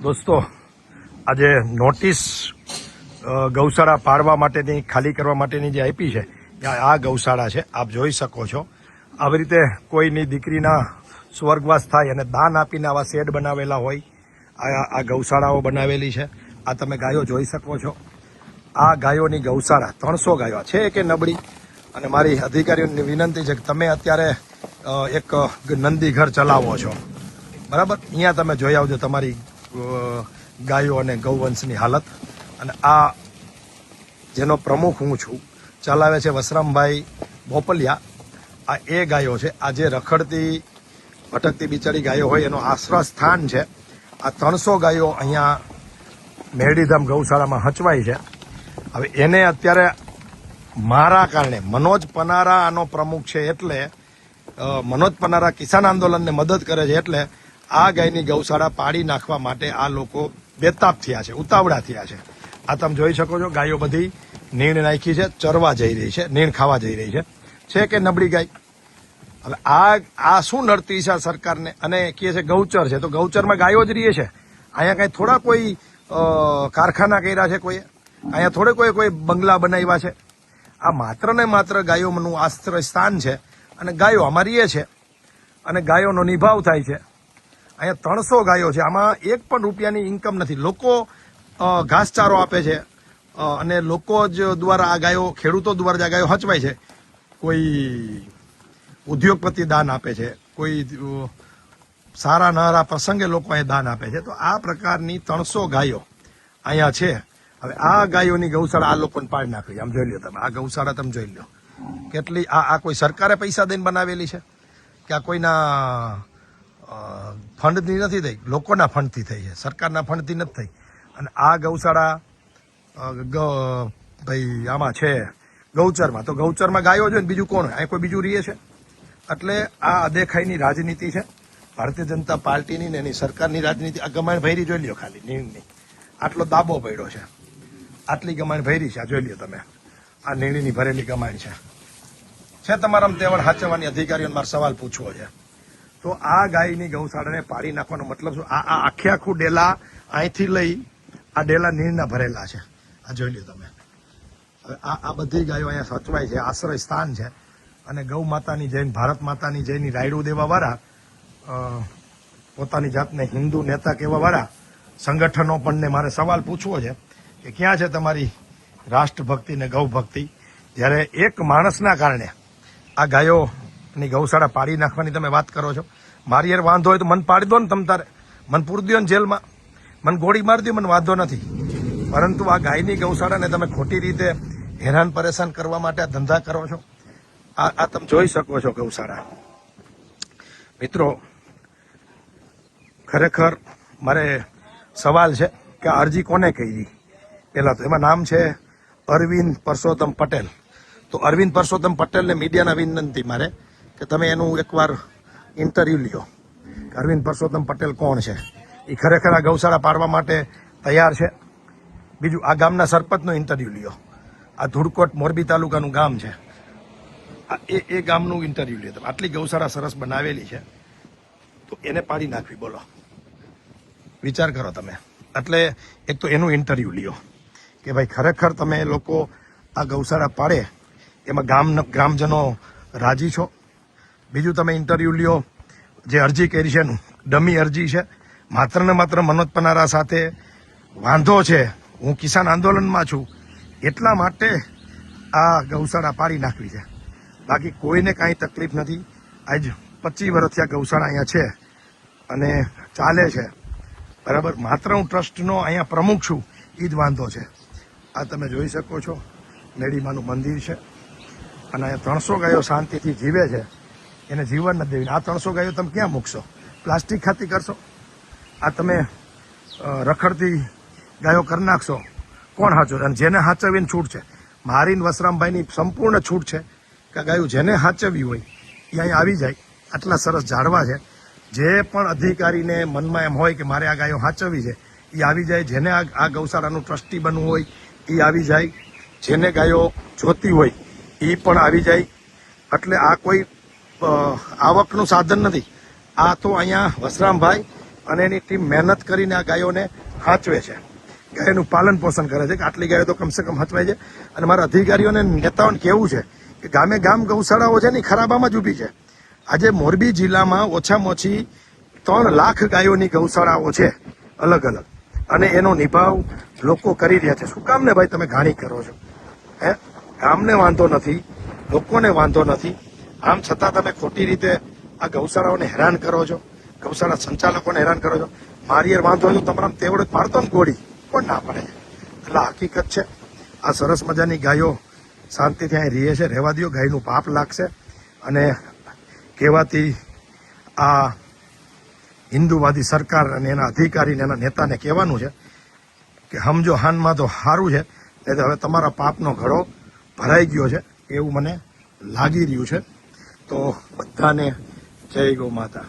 દોસ્તો, આજે નોટિસ ગૌશાળા પાડવા માટેની, ખાલી કરવા માટેની જે આપી છે, આ ગૌશાળા છે. આપ જોઈ શકો છો. આવી રીતે કોઈની દીકરીના સ્વર્ગવાસ થાય અને દાન આપીને આવા શેડ બનાવેલા હોય, આ ગૌશાળાઓ બનાવેલી છે. આ તમે ગાયો જોઈ શકો છો. આ ગાયોની ગૌશાળા 300 ગાયો છે કે નબળી. અને મારી અધિકારીઓની વિનંતી છે કે તમે અત્યારે એક નંદી ઘર ચલાવો છો, બરાબર? અહીંયા તમે જોઈ આવજો તમારી ગાયો અને ગૌવંશની હાલત. અને આ જેનો પ્રમુખ હું છું, ચલાવે છે વસરામભાઈ બોપલિયા. આ એ ગાયો છે. આ જે રખડતી ભટકતી બિચારી ગાયો હોય એનો આશ્રય સ્થાન છે. આ 300 ગાયો અહીંયા મેરડીધામ ગૌશાળામાં હચવાય છે. હવે એને અત્યારે મારા કારણે, મનોજ પનારા આનો પ્રમુખ છે, એટલે મનોજ પનારા કિસાન આંદોલનને મદદ કરે છે, એટલે આ ગાયની ગૌશાળા પાડી નાખવા માટે આ લોકો બેતાબ થયા છે, ઉતાવળા થયા છે. આ તમે જોઈ શકો છો. ગાયો બધી નીણ નાખી છે, ચરવા જઈ રહી છે, નીણ ખાવા જઈ રહી છે કે નબળી ગાય? હવે આ શું નડતી છે સરકારને? અને કહે છે ગૌચર છે, તો ગૌચરમાં ગાયો જ રહી છે. અહીંયા કઈ થોડા કોઈ કારખાના કર્યા છે કોઈએ? અહીંયા થોડે કોઈ બંગલા બનાવ્યા છે? આ માત્ર ને માત્ર ગાયોનું આશ્રય સ્થાન છે. અને ગાયો અમારી એ છે, અને ગાયોનો નિભાવ થાય છે. અહીંયા 300 ગાયો છે. આમાં એક પણ રૂપિયાની ઇન્કમ નથી. લોકો ઘાસચારો આપે છે, અને લોકો જ દ્વારા આ ગાયો, ખેડૂતો દ્વારા આ ગાયો હચવાય છે. કોઈ ઉદ્યોગપતિ દાન આપે છે, કોઈ સારા નરા પ્રસંગે લોકો અહીંયા દાન આપે છે. તો આ પ્રકારની 300 ગાયો અહીંયા છે. હવે આ ગાયોની ગૌશાળા આ લોકોને પાડી નાખવી. આમ જોઈ લો તમે, આ ગૌશાળા તમે જોઈ લો કેટલી. આ કોઈ સરકારે પૈસા દઈને બનાવેલી છે કે આ કોઈના ફંડની નથી થઈ? લોકોના ફંડથી થઈ છે, સરકારના ફંડથી નથી થઈ. અને આ ગૌશાળા ભાઈ આમાં છે ગૌચરમાં. તો ગૌચરમાં ગાયો છે ને બીજું કોણ? અહીં કોઈ બીજું રહે છે? એટલે આ અદેખાઈની રાજનીતિ છે ભારતીય જનતા પાર્ટીની ને એની સરકારની રાજનીતિ. આ ગમાણ ભૈરી જોઈ લ્યો, ખાલી નીણની આટલો દાબો પડ્યો છે, આટલી ગમાણ ભૈરી છે. આ જોઈ લ્યો તમે, આ નીણીની ભરેલી ગમાણ છે. તમારા તેવડ હાચવવાની અધિકારીઓને મારે સવાલ પૂછવો છે. તો આ ગાયની ગૌશાળાને પાડી નાખવાનો મતલબ શું? આ આખું ડેલા અહીંથી લઈ આ ડેલા નીરના ભરેલા છે. આ જોઈ લ્યો તમે. હવે આ બધી ગાયો અહીંયા સચવાય છે, આશ્રય સ્થાન છે. અને ગૌ માતાની જૈન, ભારત માતાની જૈનની રાયડું દેવાવાળા, પોતાની જાતને હિન્દુ નેતા કહેવાવાળા સંગઠનો પણ મારે સવાલ પૂછવો છે કે ક્યાં છે તમારી રાષ્ટ્રભક્તિ ને ગૌ ભક્તિ? જ્યારે એક માણસના કારણે આ ગાયોની ગૌશાળા પાડી નાખવાની તમે વાત કરો છો. મારી યાર વાંધો હોય તો મન પાડી દો ને, તમ તારે મન પૂરી દો ને જેલમાં, મન ગોળી મારી દો, મને વાંધો નથી. પરંતુ આ ગાયની ગૌશાળાને તમે ખોટી રીતે હેરાન પરેશાન કરવા માટે આ ધંધા કરો છો. આ તમે જોઈ શકો છો ગૌશાળા. મિત્રો, ખરેખર મારે સવાલ છે કે આ અરજી કોને કરી? પહેલા તો એમાં નામ છે અરવિંદ પરસોત્તમ પટેલ. તો અરવિંદ પરસોત્તમ પટેલને મીડિયાના વિનંતી મારે કે તમે એનું એકવાર ઇન્ટરવ્યુ લ્યો. અરવિંદ પરસોત્તમ પટેલ કોણ છે? એ ખરેખર આ ગૌશાળા પાડવા માટે તૈયાર છે? બીજું, આ ગામના સરપંચનો ઇન્ટરવ્યુ લ્યો. આ ધુડકોટ મોરબી તાલુકાનું ગામ છે. એ ગામનું ઇન્ટરવ્યુ લ્યો. આટલી ગૌશાળા સરસ બનાવેલી છે, તો એને પાડી નાખવી, બોલો? વિચાર કરો તમે. એટલે એક તો એનું ઇન્ટરવ્યુ લ્યો કે ભાઈ ખરેખર તમે લોકો આ ગૌશાળા પાડે એમાં ગ્રામજનો રાજી છો? બીજું, તમે ઇન્ટરવ્યુ લ્યો જે અરજી કરી છે એનું, ડમી અરજી છે. માત્ર ને માત્ર મનોજ પનારા સાથે વાંધો છે, હું કિસાન આંદોલનમાં છું એટલા માટે આ ગૌશાળા પાડી નાખવી છે. બાકી કોઈને કાંઈ તકલીફ નથી. આજ 25 વર્ષથી આ ગૌશાળા અહીંયા છે અને ચાલે છે, બરાબર? માત્ર હું ટ્રસ્ટનો અહીંયા પ્રમુખ છું, એ જ વાંધો છે. આ તમે જોઈ શકો છો, મેડીમાનું મંદિર છે. અને અહીંયા 300 ગાયો શાંતિથી જીવે છે, એને જીવન નથી દેવી. આ 300 ગાયો તમે ક્યાં મૂકશો? પ્લાસ્ટિક ખાતી કરશો? આ તમે રખડતી ગાયો કરી નાખશો, કોણ હાચવે? અને જેને હાચવીને છૂટ છે, મારી વસરામભાઈની સંપૂર્ણ છૂટ છે કે ગાયો જેને હાચવવી હોય એ અહીંયા આવી જાય. આટલા સરસ ઝાડવા છે. જે પણ અધિકારીને મનમાં એમ હોય કે મારે આ ગાયો હાચવવી છે, એ આવી જાય. જેને આ ગૌશાળાનું ટ્રસ્ટી બનવું હોય એ આવી જાય. જેને ગાયો જોતી હોય એ પણ આવી જાય. એટલે આ કોઈ આવકનું સાધન નથી. આ તો અહીંયા વસરામભાઈ અને એની ટીમ મહેનત કરીને આ ગાયોને હાંચવે છે, ગાયનું પાલન પોષણ કરે છે કે આટલી ગાયો તો કમસે કમ હાંચવાય છે. અને મારા અધિકારીઓને નેતાઓને કહેવું છે કે ગામે ગામ ગૌશાળાઓ છે ને ખરાબામાં જ ઊભી છે. આજે મોરબી જિલ્લામાં ઓછામાં ઓછી 3 લાખ ગાયોની ગૌશાળાઓ છે અલગ અલગ, અને એનો નિભાવ લોકો કરી રહ્યા છે. શું કામ ને ભાઈ તમે ઘાણી કરો છો? ગામને વાંધો નથી, લોકોને વાંધો નથી, આમ છતાં તમે ખોટી રીતે આ ગૌશાળાઓને હેરાન કરો છો, ગૌશાળા સંચાલકોને હેરાન કરો છો. મારી યાર વાંધો હોય તો તમારા તેવડે મારતો ને ગોળી કોણ ના પડે છે? એટલે હકીકત છે આ સરસ મજાની ગાયો શાંતિથી અહીં રહે છે, રહેવા દો, ગાયનું પાપ લાગશે. અને કહેવાતી આ હિન્દુવાદી સરકાર અને એના અધિકારીને એના નેતાને કહેવાનું છે કે સમજો હાનમાં તો સારું છે, એટલે હવે તમારા પાપનો ઘડો ભરાઈ ગયો છે એવું મને લાગી રહ્યું છે. તો બધાને જય ગૌ માતા.